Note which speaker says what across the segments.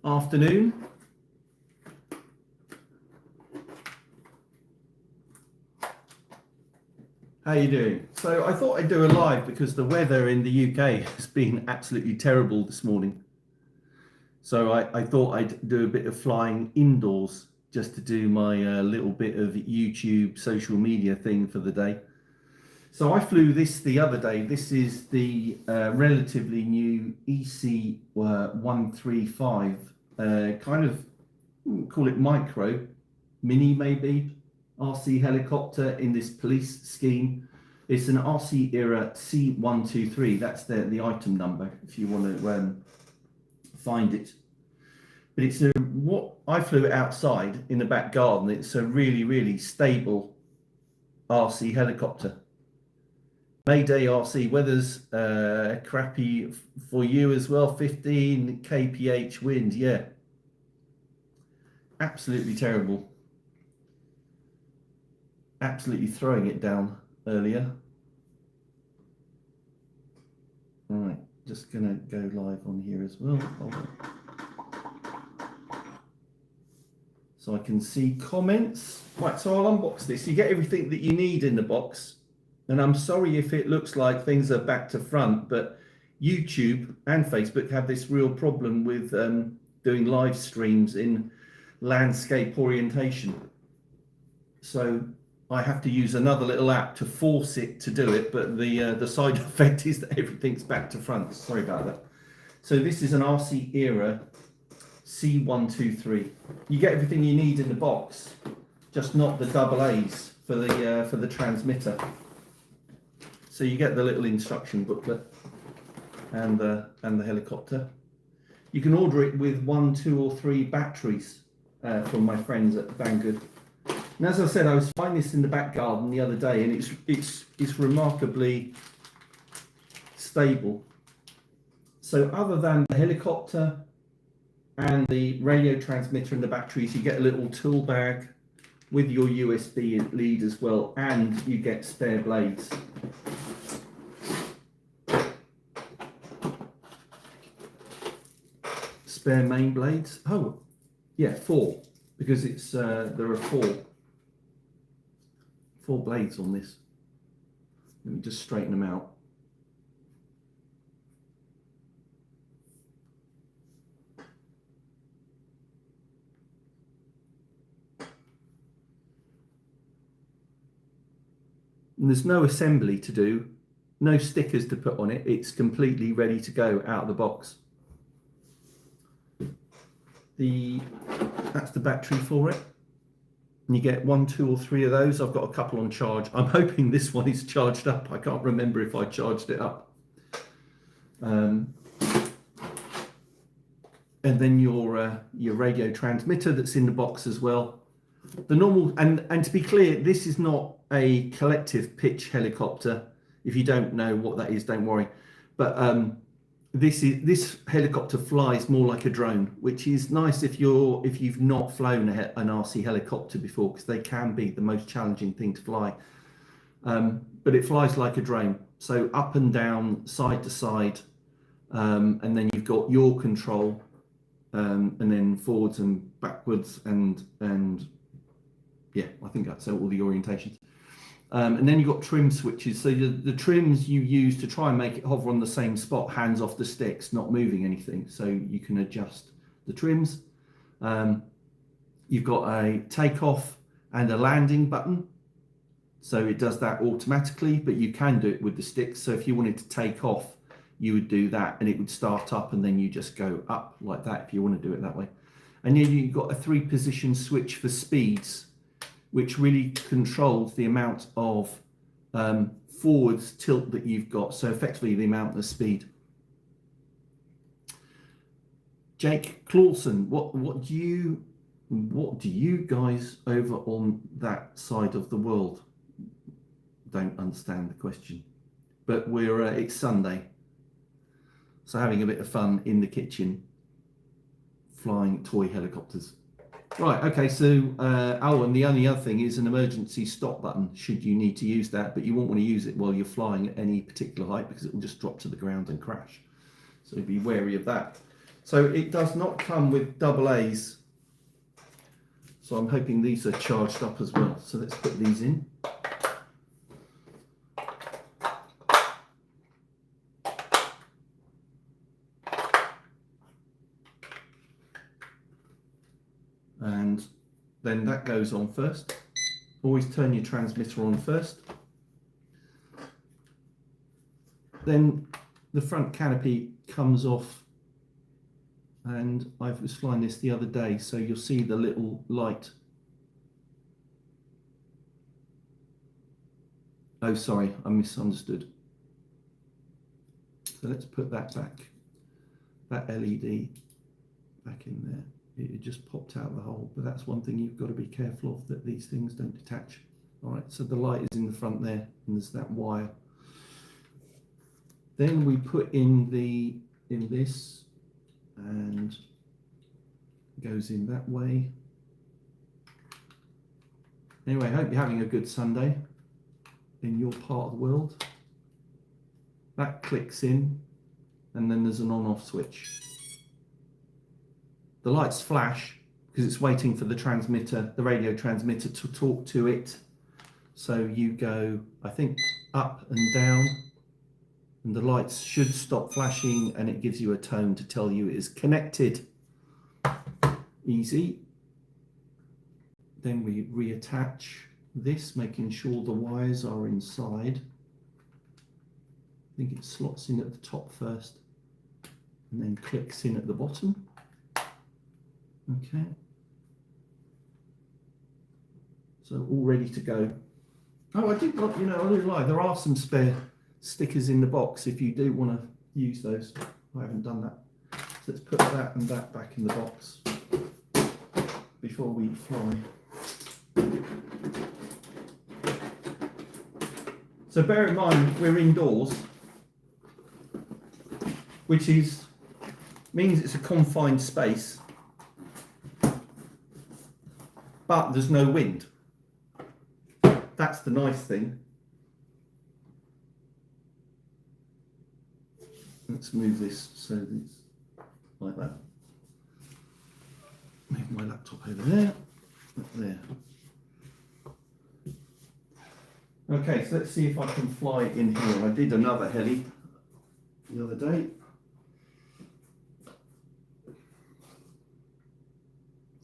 Speaker 1: afternoon. How you doing? So I thought I'd do a live because the weather in the UK has been absolutely terrible this morning. So I thought I'd do a bit of flying indoors just to do my little bit of YouTube social media thing for the day. So I flew this the other day. This is the relatively new EC135, kind of call it micro, mini maybe, RC helicopter in this police scheme. It's an RC era C123. That's the item number if you want to find it. But it's what I flew it outside in the back garden. It's a really stable RC helicopter. Mayday RC weather's crappy for you as well. 15 kph wind, yeah. Absolutely terrible. Absolutely throwing it down earlier. All right, just gonna go live on here as well. So I can see comments. Right, so I'll unbox this. You get everything that you need in the box. And I'm sorry if it looks like things are back to front, but YouTube and Facebook have this real problem with doing live streams in landscape orientation. So I have to use another little app to force it to do it, but the side effect is that everything's back to front. Sorry about that. So this is an RC era C123. You get everything you need in the box, just not the double A's for the transmitter. So you get the little instruction booklet and the helicopter. You can order it with 1, 2, or 3 batteries from my friends at Banggood. And as I said, I was flying this in the back garden the other day, and it's remarkably stable. So other than the helicopter and the radio transmitter and the batteries, you get a little tool bag with your USB lead as well, and you get spare blades. Spare main blades. Oh, yeah, 4, because it's there are 4 blades on this. Let me just straighten them out. And there's no assembly to do, no stickers to put on it. It's completely ready to go out of the box. That's the battery for it. And you get 1, 2, or 3 of those. I've got a couple on charge. I'm hoping this one is charged up. I can't remember if I charged it up. And then your radio transmitter that's in the box as well. The normal, and to be clear, this is not a collective pitch helicopter. If you don't know what that is, don't worry. But this helicopter flies more like a drone, which is nice if you've not flown an RC helicopter before, because they can be the most challenging thing to fly. But it flies like a drone, so up and down, side to side, and then you've got your control, and then forwards and backwards, and yeah, I think that's all the orientations. And then you've got trim switches. So the trims you use to try and make it hover on the same spot, hands off the sticks, not moving anything. So you can adjust the trims. You've got a takeoff and a landing button. So it does that automatically, but you can do it with the sticks. So if you wanted to take off, you would do that and it would start up, and then you just go up like that if you want to do it that way. And then you've got a 3-position switch for speeds, which really controls the amount of forwards tilt that you've got. So effectively the amount of speed. Jake Clawson, what do you guys over on that side of the world? Don't understand the question, but it's Sunday, so having a bit of fun in the kitchen, flying toy helicopters. Right, okay, so, oh, and the only other thing is an emergency stop button, should you need to use that, but you won't want to use it while you're flying at any particular height because it will just drop to the ground and crash. So be wary of that. So it does not come with double A's. So I'm hoping these are charged up as well. So let's put these in. And then that goes on first. Always turn your transmitter on first. Then the front canopy comes off, and I was flying this the other day, so you'll see the little light. Oh, sorry, I misunderstood. So let's put that back, that LED back in there. It just popped out of the hole, but that's one thing you've got to be careful of, that these things don't detach. All right, so the light is in the front there, and there's that wire. Then we put in this, and it goes in that way. Anyway, I hope you're having a good Sunday in your part of the world. That clicks in, and then there's an on-off switch. The lights flash because it's waiting for the transmitter, the radio transmitter, to talk to it. So you go, I think, up and down, and the lights should stop flashing, and it gives you a tone to tell you it is connected. Easy. Then we reattach this, making sure the wires are inside. I think it slots in at the top first and then clicks in at the bottom. Okay. So all ready to go. Oh, I did not, I didn't lie. There are some spare stickers in the box if you do want to use those. I haven't done that. So let's put that and that back in the box before we fly. So bear in mind we're indoors, which means it's a confined space, but there's no wind. That's the nice thing. Let's move this so it's like that. Move my laptop over there, up there. Okay, so let's see if I can fly in here. I did another heli the other day.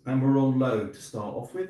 Speaker 1: And we're on low to start off with.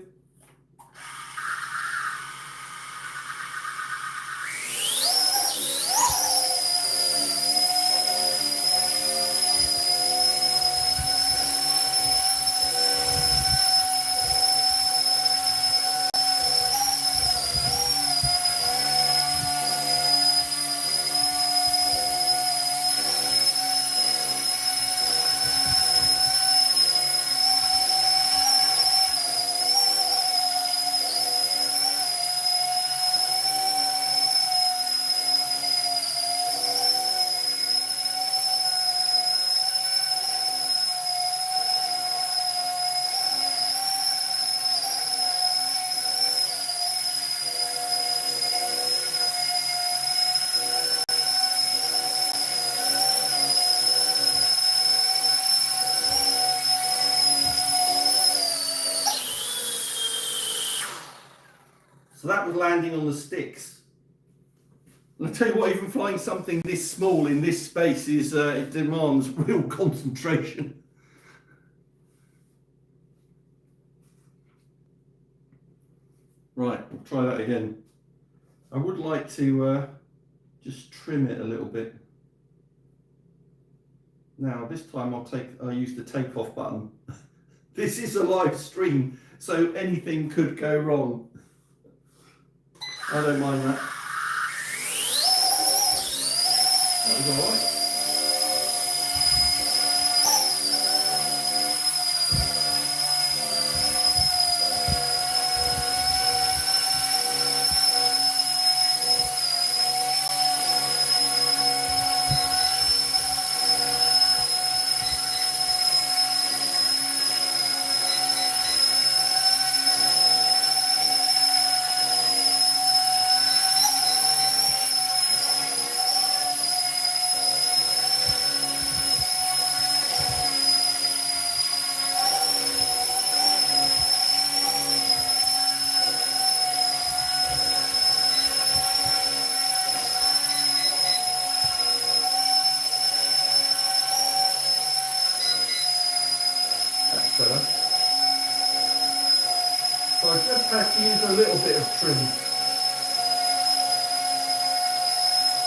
Speaker 1: So that was landing on the sticks. And I tell you what, even flying something this small in this space it demands real concentration. Right, we'll try that again. I would like to just trim it a little bit. Now this time I'll use the takeoff button. This is a live stream, so anything could go wrong. I don't mind that. That was all right. just have to use a little bit of trim.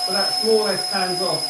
Speaker 1: But that's more or less hands off.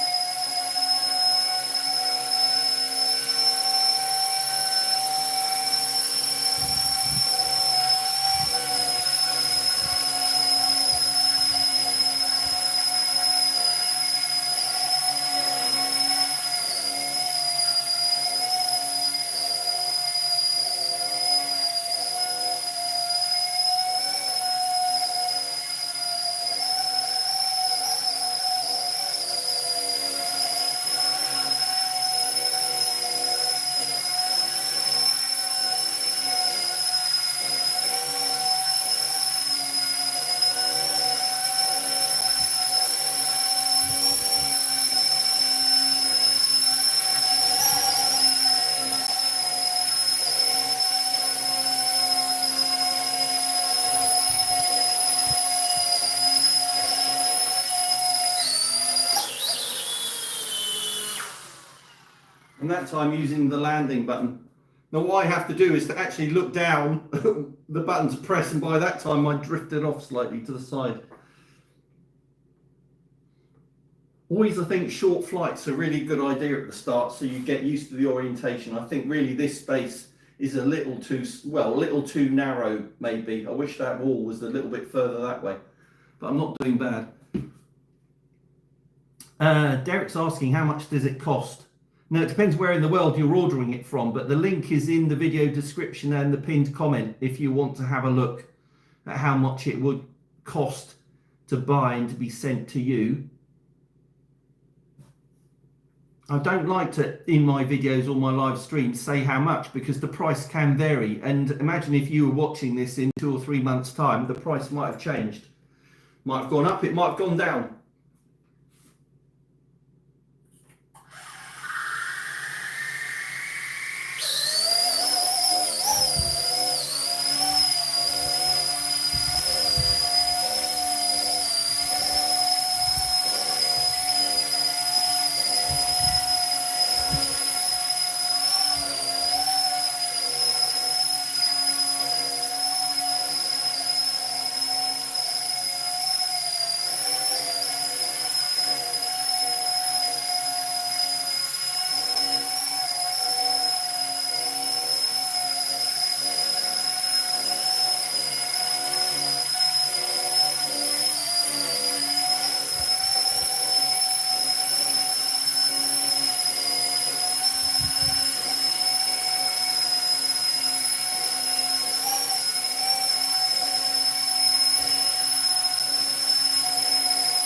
Speaker 1: And that time using the landing button. Now what I have to do is to actually look down the button to press, and by that time I drifted off slightly to the side. Always I think short flights are a really good idea at the start, so you get used to the orientation. I think really this space is a little too, well, a little too narrow maybe. I wish that wall was a little bit further that way, but I'm not doing bad. Derek's asking, how much does it cost? Now, it depends where in the world you're ordering it from, but the link is in the video description and the pinned comment if you want to have a look at how much it would cost to buy and to be sent to you. I don't like to, in my videos or my live streams, say how much, because the price can vary. And imagine if you were watching this in 2 or 3 months' time, the price might have changed. Might have gone up, it might have gone down.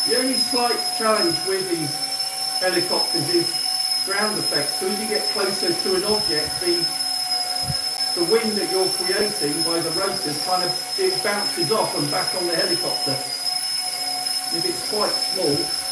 Speaker 1: The only slight challenge with these helicopters is ground effect. So as you get closer to an object, the wind that you're creating by the rotors kind of, it bounces off and back on the helicopter. If it's quite small.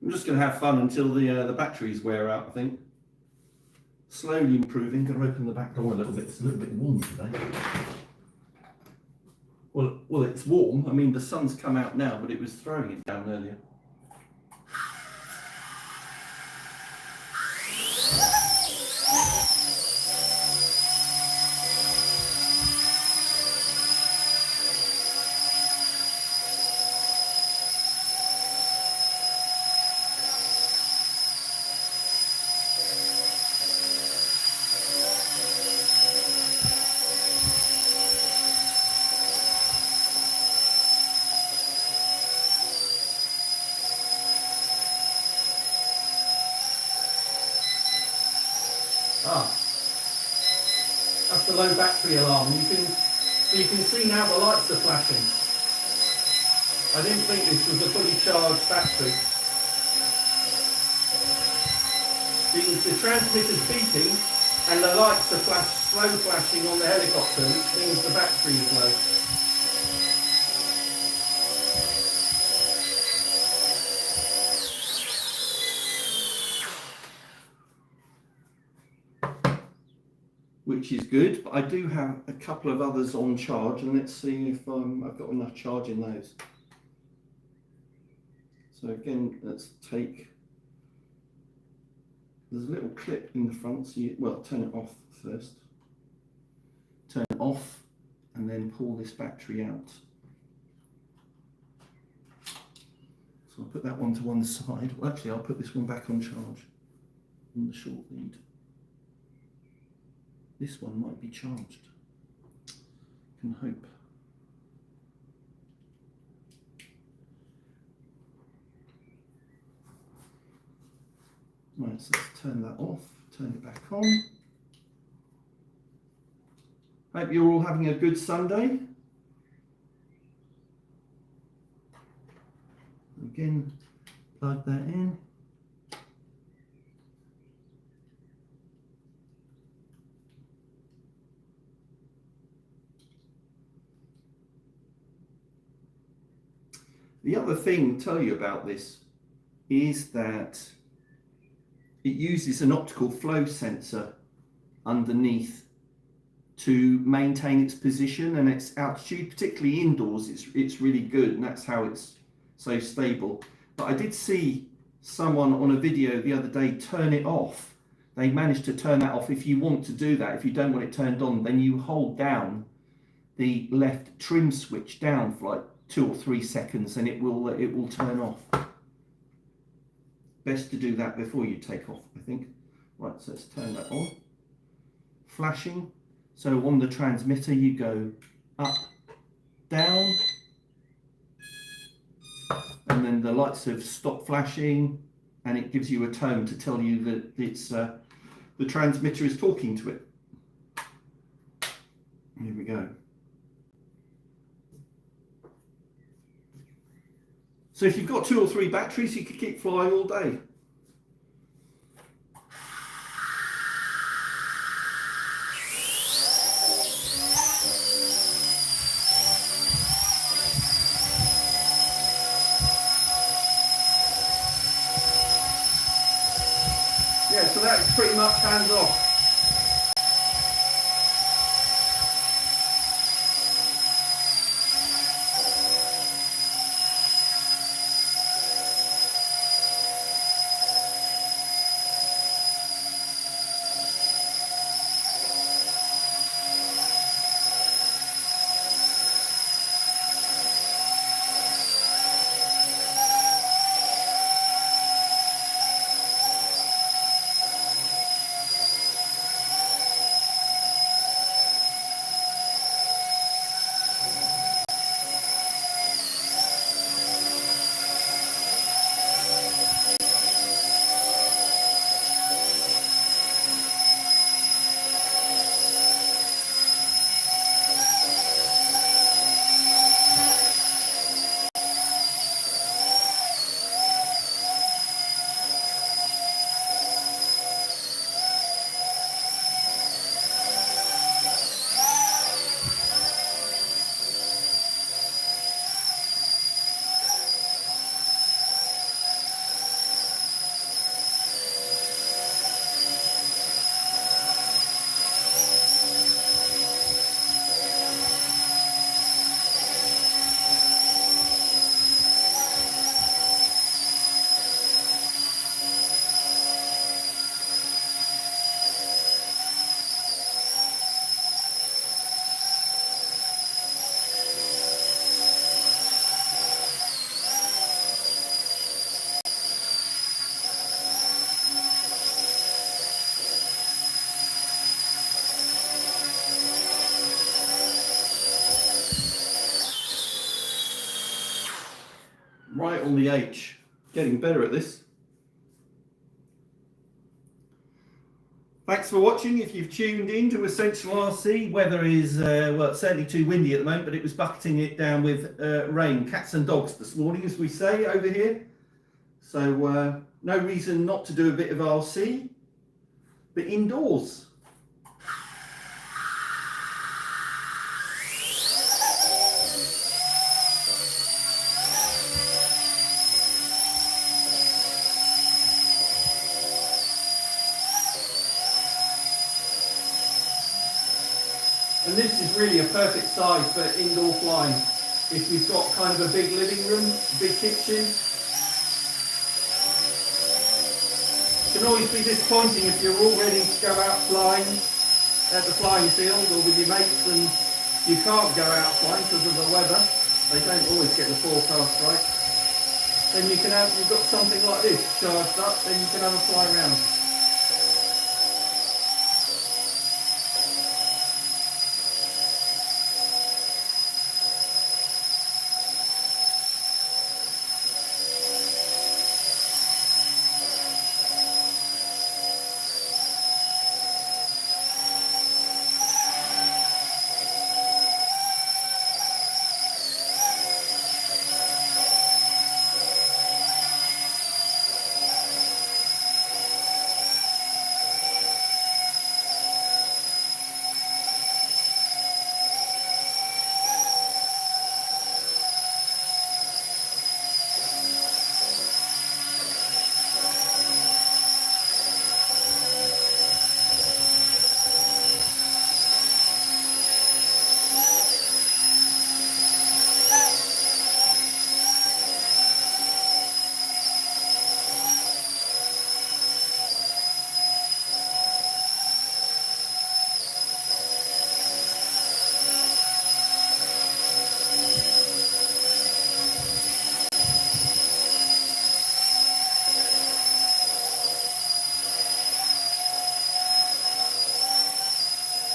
Speaker 1: I'm just going to have fun until the batteries wear out, I think. Slowly improving. Going to open the back door a little bit. It's a little bit warm today. Well, it's warm. I mean, the sun's come out now, but it was throwing it down earlier. Ah, that's the low battery alarm. You can So you can see now the lights are flashing. I didn't think this was a fully charged battery. The transmitter's beeping and the lights are slow flashing on the helicopter, which means the battery is low. Which is good, but I do have a couple of others on charge, and let's see if I've got enough charge in those. So again, let's take, there's a little clip in the front, so turn it off first. Turn it off and then pull this battery out. So I'll put that one to one side. Well, actually, I'll put this one back on charge on the short lead. This one might be charged. Can hope. Right, so let's turn that off, turn it back on. Hope you're all having a good Sunday. Again, plug that in. The other thing to tell you about this is that it uses an optical flow sensor underneath to maintain its position and its altitude, particularly indoors. It's really good, and that's how it's so stable. But I did see someone on a video the other day turn it off. They managed to turn that off. If you want to do that, if you don't want it turned on, then you hold down the left trim switch down for like 2 or 3 seconds and it will turn off. Best to do that before you take off, I think. Right, so let's turn that on. Flashing. So on the transmitter you go up, down, and then the lights have stopped flashing and it gives you a tone to tell you that it's the transmitter is talking to it. Here we go. So if you've got 2 or 3 batteries, you could keep flying all day. Yeah, so that's pretty much hands off. Right on the H. Getting better at this. Thanks for watching. If you've tuned in to Essential RC, weather is, well, it's certainly too windy at the moment, but it was bucketing it down with rain. Cats and dogs this morning, as we say over here. So no reason not to do a bit of RC, but indoors. And this is really a perfect size for indoor flying. If you've got kind of a big living room, big kitchen. It can always be disappointing if you're all ready to go out flying at the flying field or with your mates and you can't go out flying because of the weather. They don't always get the forecast right. Then you can have, you've got something like this charged up, then you can have a fly around.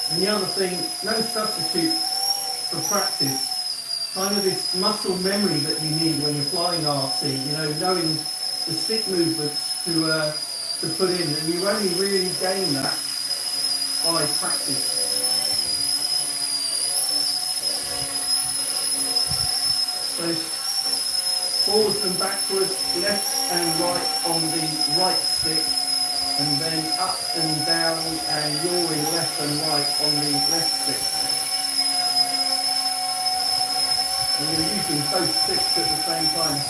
Speaker 1: And the other thing, no substitute for practice. Kind of this muscle memory that you need when you're flying RC, you know, knowing the stick movements to put in, and you only really gain that by practice. So forwards and backwards, left and right on the right stick, and then up and down and yawing left and right on the left stick. And you're using both sticks at the same time.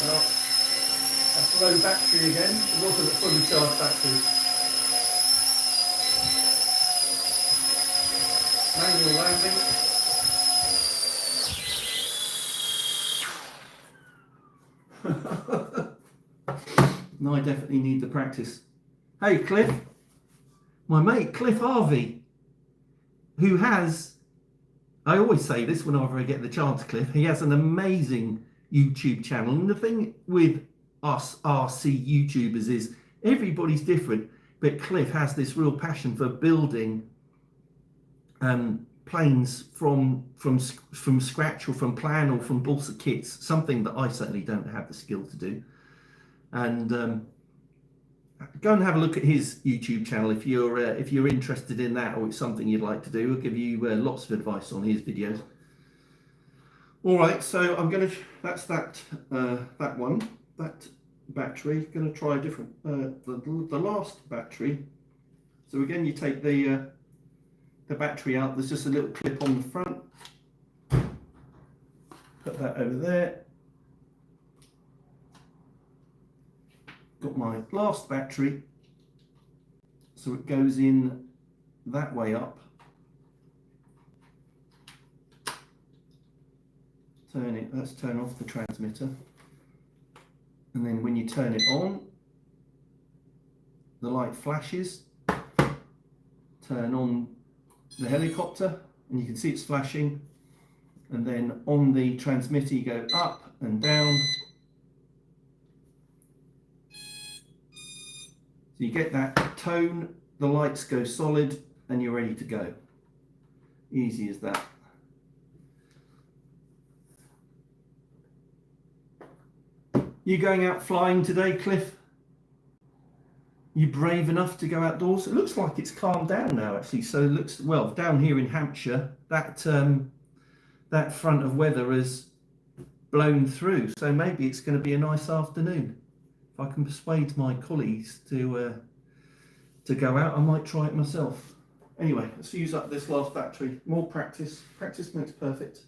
Speaker 1: Well, that's low battery again. It wasn't a fully charged battery. Manual landing. No, I definitely need the practice. Hey, Cliff. My mate, Cliff Harvey, who has, I always say this whenever I get the chance, Cliff, he has an amazing YouTube channel. And the thing with us RC YouTubers is everybody's different, but Cliff has this real passion for building planes from scratch or from plan or from balsa kits, something that I certainly don't have the skill to do. And go and have a look at his YouTube channel if you're interested in that, or it's something you'd like to do. We'll give you lots of advice on his videos. All right, so I'm going to, that's that one, that battery. Going to try a different, the last battery. So again, you take the the battery out, there's just a little clip on the front. Put that over there. Got my last battery, so it goes in that way up. Let's turn off the transmitter. And then when you turn it on, the light flashes. Turn on the helicopter and you can see it's flashing. And then on the transmitter you go up and down. So you get that tone, the lights go solid and you're ready to go. Easy as that. You going out flying today, Cliff? You brave enough to go outdoors? It looks like it's calmed down now, actually. So it looks, well, down here in Hampshire, that that front of weather has blown through. So maybe it's going to be a nice afternoon. If I can persuade my colleagues to go out, I might try it myself. Anyway, let's use up this last battery. More practice. Practice makes perfect.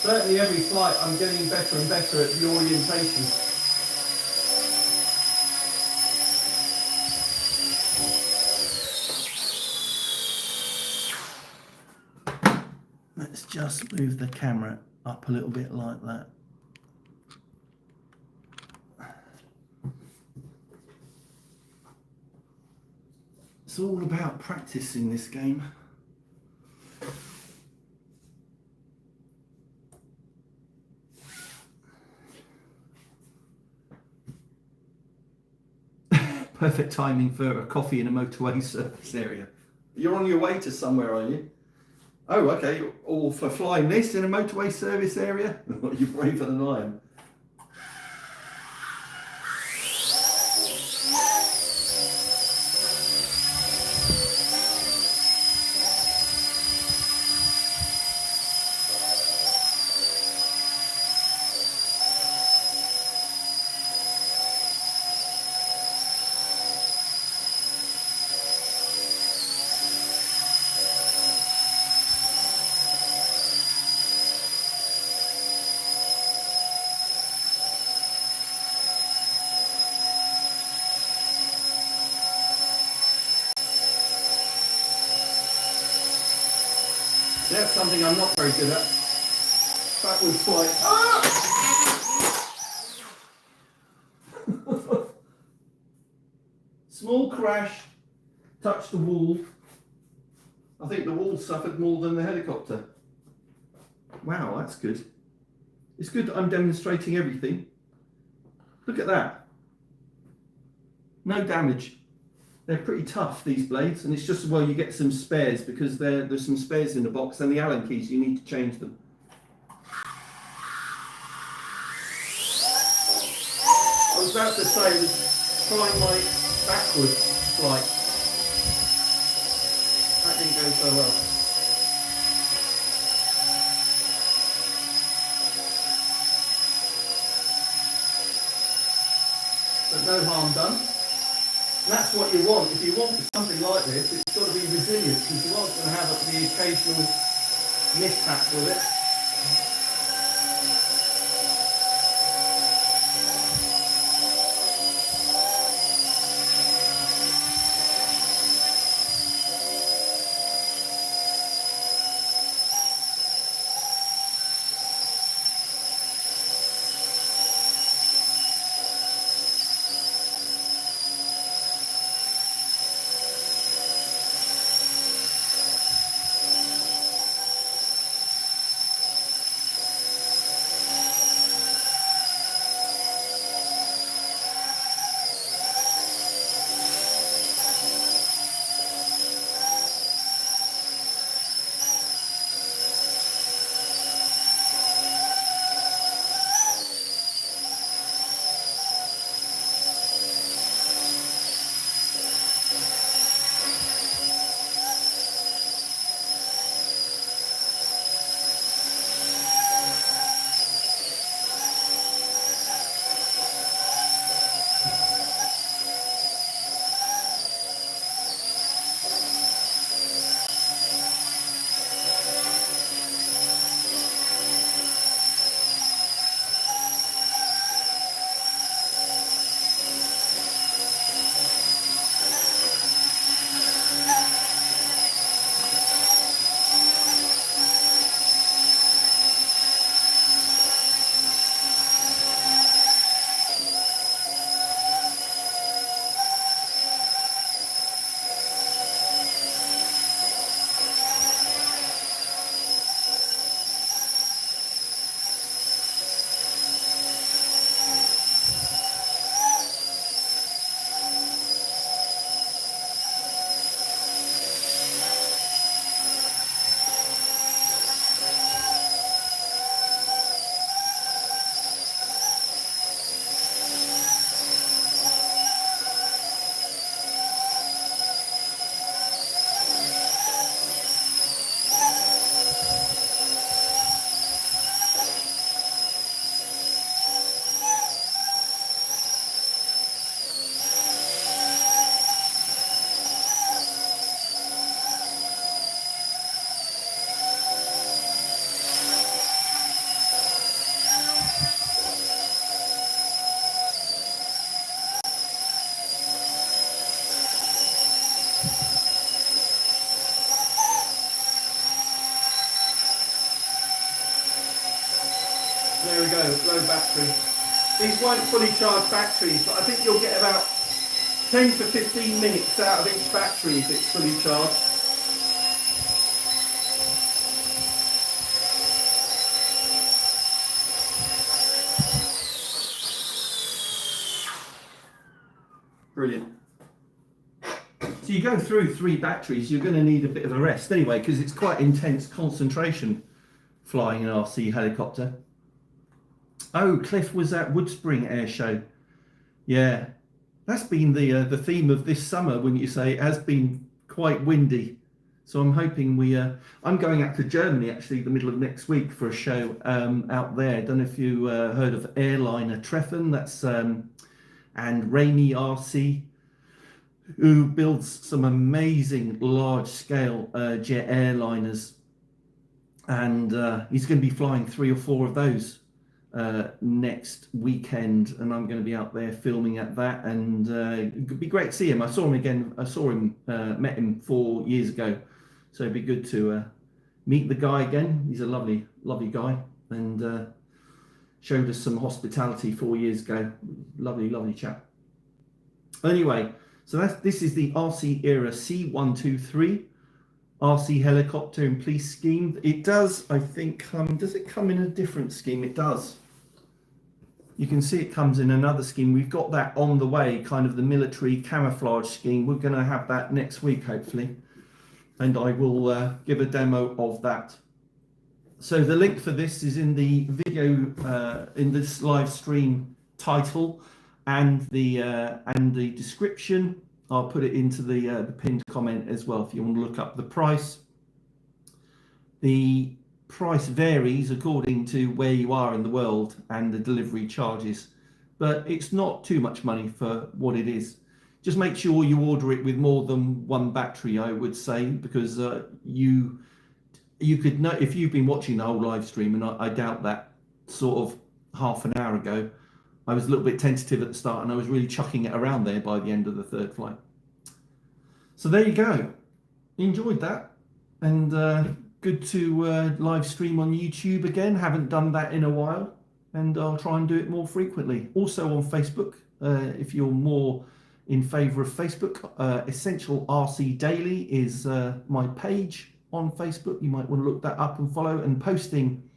Speaker 1: Certainly every flight I'm getting better and better at the orientation. Let's just move the camera up a little bit like that. It's all about practice in this game. Perfect timing for a coffee in a motorway service area. You're on your way to somewhere, are you? Oh, okay. All for flying this in a motorway service area? You're braver than I am. That's something I'm not very good at. Backwards flight. Ah! Small crash, touched the wall. I think the wall suffered more than the helicopter. Wow, that's good. It's good that I'm demonstrating everything. Look at that. No damage. They're pretty tough, these blades, and it's just, well, you get some spares because there's some spares in the box, and the Allen keys, you need to change them. I was about to say, I was trying my backwards flight. That didn't go so well. But no harm done. And that's what you want. If you want something like this, it's got to be resilient, because you aren't going to have the occasional mishap with it. There we go, low battery. These weren't fully charged batteries, but I think you'll get about 10 to 15 minutes out of each battery if it's fully charged. Brilliant. So you go through 3 batteries, you're going to need a bit of a rest anyway, because it's quite intense concentration flying an RC helicopter. Oh, Cliff was at Woodspring Air Show. Yeah, that's been the theme of this summer, wouldn't you say? It has been quite windy. So I'm hoping I'm going out to Germany actually the middle of next week for a show out there. Don't know if you heard of Airliner Treffen, that's and Rainy RC, who builds some amazing large-scale jet airliners, and he's going to be flying 3 or 4 of those next weekend, and I'm going to be out there filming at that, and it'd be great to see him. I saw him again. Met him 4 years ago, so it'd be good to meet the guy again. He's a lovely guy, and showed us some hospitality 4 years ago. Lovely chap. Anyway, so this is the RC Era C123 RC helicopter in police scheme. It does, I think, does it come in a different scheme? It does. You can see it comes in another scheme. We've got that on the way, kind of the military camouflage scheme. We're going to have that next week, hopefully. And I will give a demo of that. So the link for this is in the video, in this live stream title and the description. I'll put it into the pinned comment as well if you want to look up the price. The price varies according to where you are in the world and the delivery charges, but it's not too much money for what it is. Just make sure you order it with more than 1 battery, I would say, because you could know if you've been watching the whole live stream, and I doubt that. Sort of half an hour ago I was a little bit tentative at the start, and I was really chucking it around there by the end of the 3rd flight. So there you go. Enjoyed that, and good to live stream on YouTube again. Haven't done that in a while, and I'll try and do it more frequently. Also on Facebook, if you're more in favour of Facebook, Essential RC Daily is my page on Facebook. You might want to look that up and follow, and posting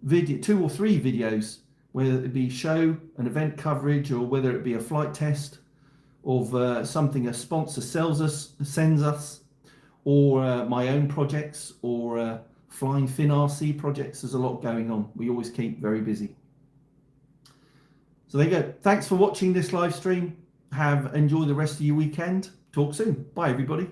Speaker 1: 2 or 3 videos, whether it be show and event coverage, or whether it be a flight test of something a sponsor sends us, or my own projects, or Flying Fin RC projects. There's a lot going on. We always keep very busy. So there you go. Thanks for watching this live stream. Enjoy the rest of your weekend. Talk soon. Bye, everybody.